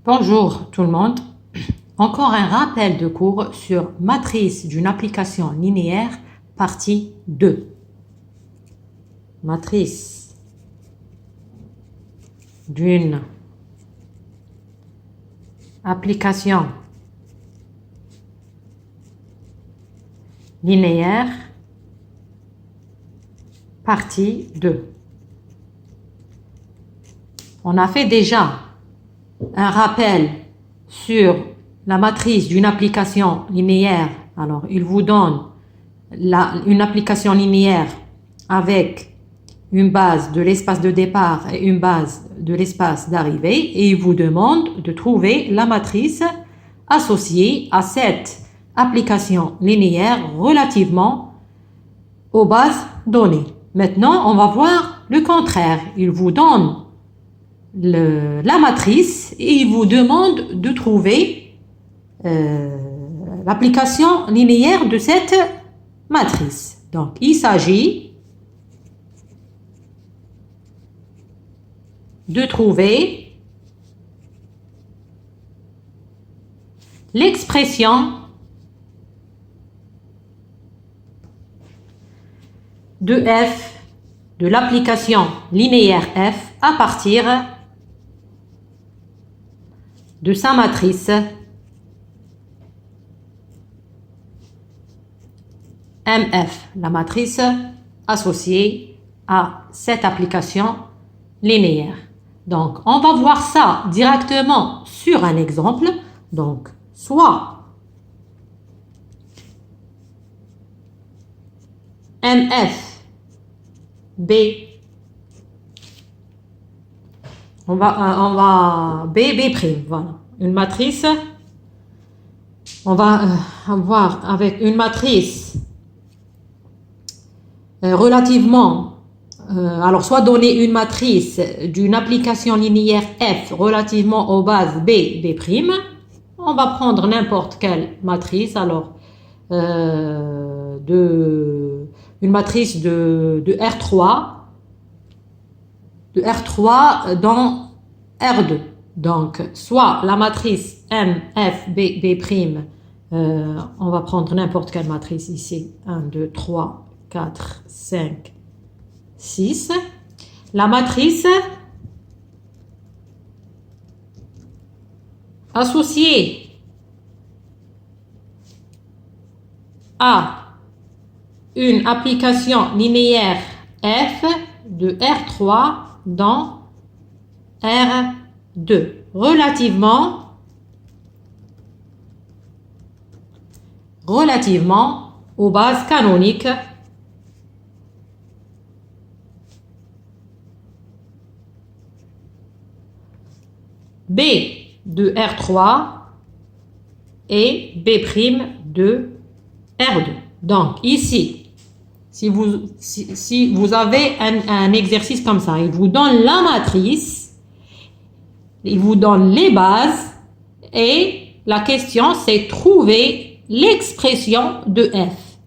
Bonjour tout le monde. Encore un rappel de cours sur matrice d'une application linéaire, partie 2. Matrice d'une application linéaire, partie 2. On a fait déjà un rappel sur la matrice d'une application linéaire. Alors, il vous donne une application linéaire avec une base de l'espace de départ et une base de l'espace d'arrivée et il vous demande de trouver la matrice associée à cette application linéaire relativement aux bases données. Maintenant, on va voir le contraire. Il vous donne la matrice et il vous demande de trouver l'application linéaire de cette matrice. Donc, il s'agit de trouver l'expression de f de l'application linéaire f à partir de sa matrice MF, la matrice associée à cette application linéaire. Donc, on va voir ça directement sur un exemple. Donc, soit MF B, on va B prime, voilà, une matrice. On va voir avec une matrice relativement, alors soit donner une matrice d'une application linéaire F relativement aux bases B prime. On va prendre n'importe quelle matrice, alors une matrice de R3 dans R2. Donc, soit la matrice MFB', on va prendre n'importe quelle matrice ici, 1, 2, 3, 4, 5, 6. La matrice associée à une application linéaire F de R3 dans R2 relativement aux bases canoniques B de R3 et B' de R2. Donc ici, si vous avez un exercice comme ça, il vous donne la matrice, il vous donne les bases et la question c'est trouver l'expression de f.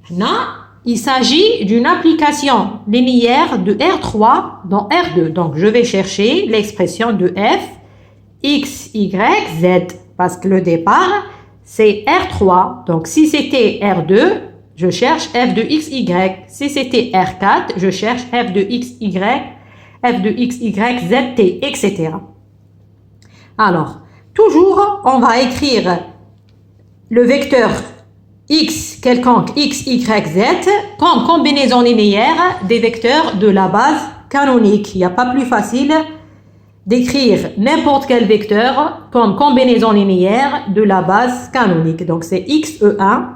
Là, il s'agit d'une application linéaire de R3 dans R2. Donc, je vais chercher l'expression de f, x, y, z, parce que le départ, c'est R3. Donc, si c'était R2, je cherche f de x, y. Si c'était R4, je cherche f de x, y, z, t, etc. Alors, toujours, on va écrire le vecteur x quelconque, x, y, z, comme combinaison linéaire des vecteurs de la base canonique. Il n'y a pas plus facile d'écrire n'importe quel vecteur comme combinaison linéaire de la base canonique. Donc, c'est x, E1,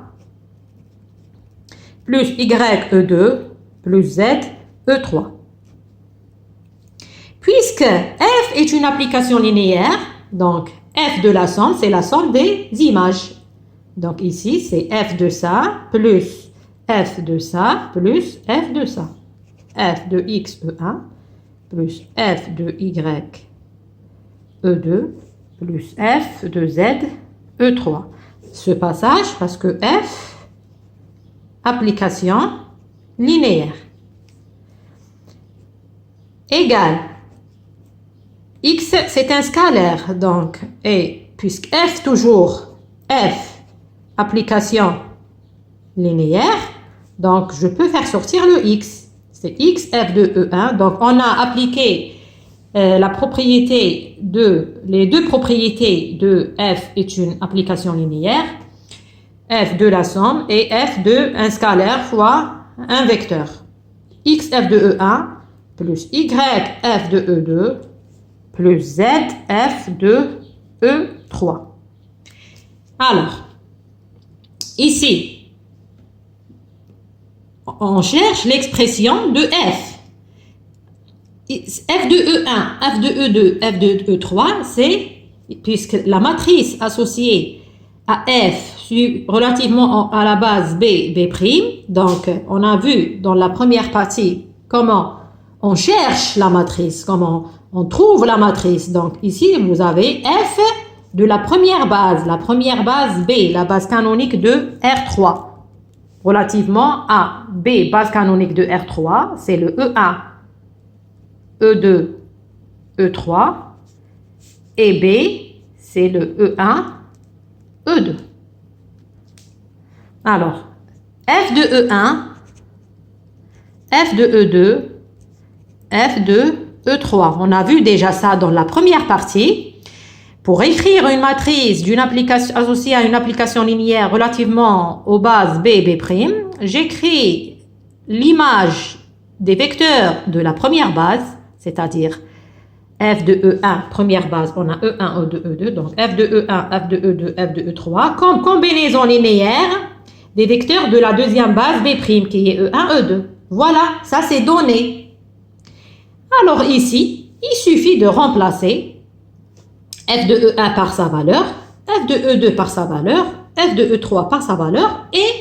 plus y, E2, plus z, E3. Puisque f est une application linéaire, donc f de la somme, c'est la somme des images. Donc ici, c'est f de ça, plus f de ça, plus f de ça. F de x, E1, plus f de y, E2, plus f de z, E3. Ce passage, parce que f, application linéaire, égale X, c'est un scalaire, donc, et puisque f toujours, f, application linéaire, donc je peux faire sortir le x. C'est x, f de E1. Donc, on a appliqué la propriété les deux propriétés de f est une application linéaire, f de la somme et f de un scalaire fois un vecteur. X, f de E1 plus y, f de E2 plus z, f de E3. Alors, ici, on cherche l'expression de f. F de E1, f de E2, f de E3, c'est, puisque la matrice associée à f relativement à la base B, B', donc on a vu dans la première partie comment on cherche la matrice, comment on trouve la matrice. Donc ici, vous avez f de la première base B, la base canonique de R3. Relativement à B, base canonique de R3, c'est le E1, E2, E3, et B, c'est le E1, E2. Alors, F de E1, F de E2, F de E3. On a vu déjà ça dans la première partie. Pour écrire une matrice d'une application associée à une application linéaire relativement aux bases B, B', j'écris l'image des vecteurs de la première base, c'est-à-dire f de E1, première base, on a E1, E2, E2, donc f de E1, f de E2, f de E3, comme combinaison linéaire des vecteurs de la deuxième base B', qui est E1, E2. Voilà, ça c'est donné. Alors ici, il suffit de remplacer f de E1 par sa valeur, f de E2 par sa valeur, f de E3 par sa valeur, et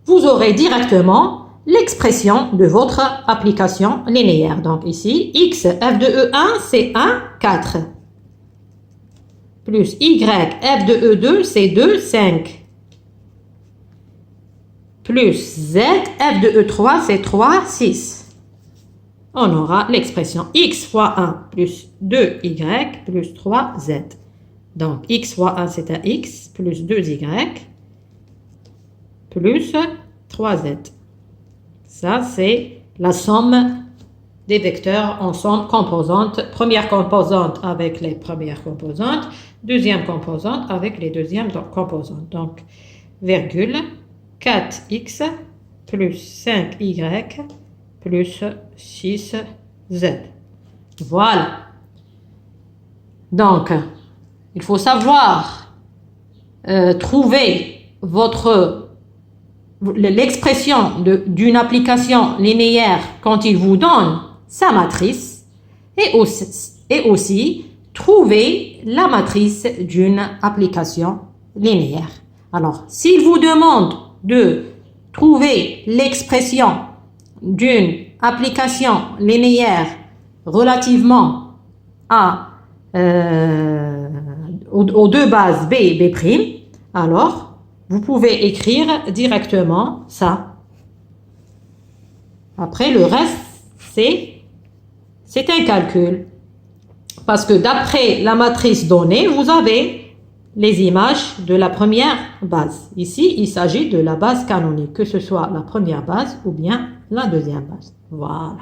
vous aurez directement l'expression de votre application linéaire. Donc ici, x, f de E1, c'est 1, 4. Plus y, f de E2, c'est 2, 5. Plus z, f de E3, c'est 3, 6. On aura l'expression x fois 1 plus 2y plus 3z. Donc, x fois 1, c'est un x plus 2y plus 3z. Ça, c'est la somme des vecteurs en somme composante. Première composante avec les premières composantes. Deuxième composante avec les deuxièmes composantes. Donc, virgule 4x plus 5y plus 6z. Voilà. Donc, il faut savoir trouver l'expression d'une application linéaire quand il vous donne sa matrice et aussi trouver la matrice d'une application linéaire. Alors, s'il vous demande de trouver l'expression d'une application linéaire relativement aux deux bases B et B', alors vous pouvez écrire directement ça. Après, le reste, c'est un calcul. Parce que d'après la matrice donnée, vous avez les images de la première base. Ici, il s'agit de la base canonique, que ce soit la première base ou bien la deuxième base. Voilà.